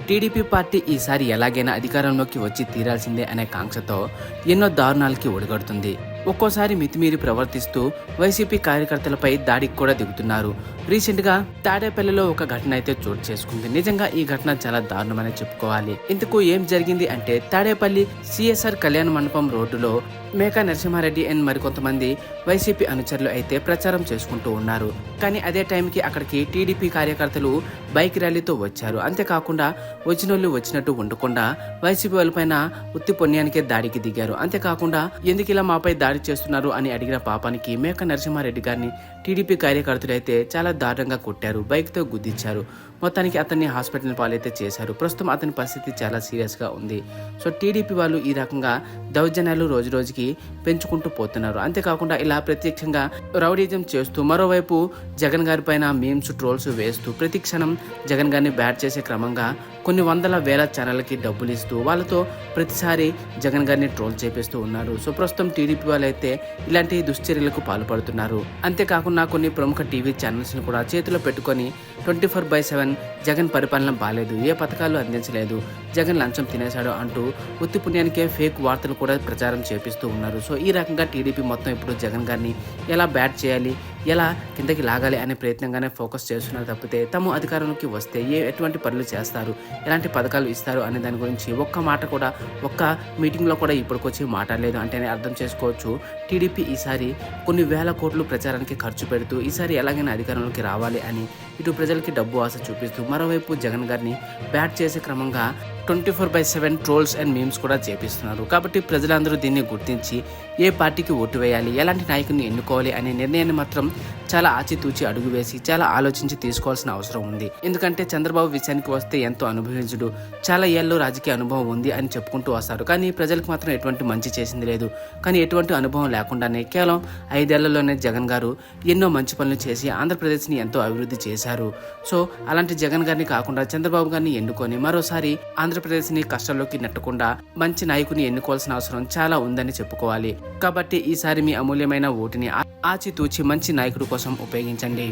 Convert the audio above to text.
TDP party ఈసారి ఎలాగైనా అధికారంలోకి వచ్చి తీరాల్సిందే అనే కాంక్షతో ఎన్నో దారుణాలకి ఒడిగడుతుంది. ఒక్కోసారి మితిమీరి ప్రవర్తిస్తూ వైసీపీ కార్యకర్తలపై దాడికి కూడా దిగుతున్నారు. రీసెంట్ గా తాడేపల్లిలో ఒక ఘటన అయితే చోటు చేసుకుంది. నిజంగా ఈ ఘటన చాలా దారుణమని చెప్పుకోవాలి. ఇందుకు ఏం జరిగింది అంటే, తాడేపల్లి సిఎస్ఆర్ కళ్యాణ మండపం రోడ్డులో మేకా నరసింహారెడ్డి అండ్ మరికొంతమంది వైసీపీ అనుచరులు అయితే ప్రచారం చేసుకుంటూ ఉన్నారు. కానీ అదే టైంకి అక్కడికి టీడీపీ కార్యకర్తలు బైక్ ర్యాలీతో వచ్చారు. అంతేకాకుండా వచ్చినోళ్ళు వచ్చినట్టు ఉండకుండా వైసీపీ వాళ్ళపైన ఉత్తి పుణ్యానికే దాడికి దిగారు. అంతేకాకుండా ఎందుకు ఇలా మాపై దాడి చేస్తున్నారు అని అడిగిన పాపానికి మేకా నరసింహారెడ్డి గారిని టీడీపీ కార్యకర్తలు అయితే చాలా దారుణంగా కొట్టారు, బైక్ తో గుద్దించారు. మొత్తానికి అతన్ని హాస్పిటల్ పాలైతే చేశారు. ప్రస్తుతం అతని పరిస్థితి చాలా సీరియస్ గా ఉంది. సో టీడీపీ వాళ్ళు ఈ రకంగా దౌర్జన్యాలు రోజు రోజుకి పెంచుకుంటూ పోతున్నారు. అంతేకాకుండా ఇలా ప్రత్యక్షంగా రౌడీజం చేస్తూ మరోవైపు జగన్ గారి పైన మీమ్స్ ట్రోల్స్ వేస్తూ ప్రతి క్షణం జగన్ గారిని బ్యాట్ చేసే క్రమంగా కొన్ని వందల వేల ఛానళ్ళకి డబ్బులు ఇస్తూ వాళ్ళతో ప్రతిసారి జగన్ గారిని ట్రోల్ చేపిస్తూ ఉన్నారు. సో ప్రస్తుతం టీడీపీ వాళ్ళైతే ఇలాంటి దుశ్చర్యలకు పాల్పడుతున్నారు. అంతేకాకుండా కొన్ని ప్రముఖ టీవీ ఛానల్స్ ని కూడా చేతిలో పెట్టుకొని 24/7 జగన్ పరిపాలన బాలేదు, ఏ పథకాలు అందించలేదు, జగన్ లంచం తినేశాడు అంటూ ఉత్తి పుణ్యానికే ఫేక్ వార్తలు కూడా ప్రచారం చేపిస్తూ ఉన్నారు. సో ఈ రకంగా టీడీపీ మొత్తం ఇప్పుడు జగన్ గారిని ఎలా బ్యాట్ చేయాలి, ఎలా కిందకి లాగాలి అనే ప్రయత్నంగానే ఫోకస్ చేస్తున్నారు తప్పితే తాము అధికారంలోకి వస్తే ఎటువంటి పనులు చేస్తారు, ఎలాంటి పథకాలు ఇస్తారు అనే దాని గురించి ఒక్క మాట కూడా ఒక్క మీటింగ్లో కూడా ఇప్పటికొచ్చి మాట్లాడలేదు అంటేనే అర్థం చేసుకోవచ్చు. టీడీపీ ఈసారి కొన్ని వేల కోట్లు ప్రచారానికి ఖర్చు పెడుతూ ఈసారి ఎలాగైనా అధికారంలోకి రావాలి అని ఇటు ప్రజలకి డబ్బు ఆశ చూపిస్తూ మరోవైపు జగన్ గారిని బ్యాట్ చేసే క్రమంగా 24/7 ట్రోల్స్ అండ్ మీమ్స్ కూడా చేపిస్తున్నారు. కాబట్టి ప్రజలందరూ దీన్ని గుర్తించి ఏ పార్టీకి ఓటు వేయాలి, ఎలాంటి నాయకుడిని ఎన్నుకోవాలి అనే నిర్ణయాన్ని మాత్రం చాలా ఆచితూచి అడుగు వేసి చాలా ఆలోచించి తీసుకోవాల్సిన అవసరం ఉంది. ఎందుకంటే చంద్రబాబు విషయానికి వస్తే ఎంతో అనుభవించుడు, చాలా ఏళ్ళు రాజకీయ అనుభవం ఉంది అని చెప్పుకుంటూ వస్తారు. కానీ ప్రజలకు మాత్రం ఎటువంటి మంచి చేసింది లేదు. కానీ ఎటువంటి అనుభవం లేకుండానే కేవలం 5 ఏళ్లలోనే జగన్ గారు ఎన్నో మంచి పనులు చేసి ఆంధ్రప్రదేశ్ని ఎంతో అభివృద్ధి చేశారు. సో అలాంటి జగన్ గారిని కాకుండా చంద్రబాబు గారిని ఎన్నుకొని మరోసారి ఆంధ్రప్రదేశ్ని కష్టాల్లోకి నెట్టకుండా మంచి నాయకుని ఎన్నుకోవాల్సిన అవసరం చాలా ఉందని చెప్పుకోవాలి. కాబట్టి ఈసారి మీ అమూల్యమైన ఓటుని ఆచితూచి మంచి నాయకుడి కోసం ఉపయోగించండి.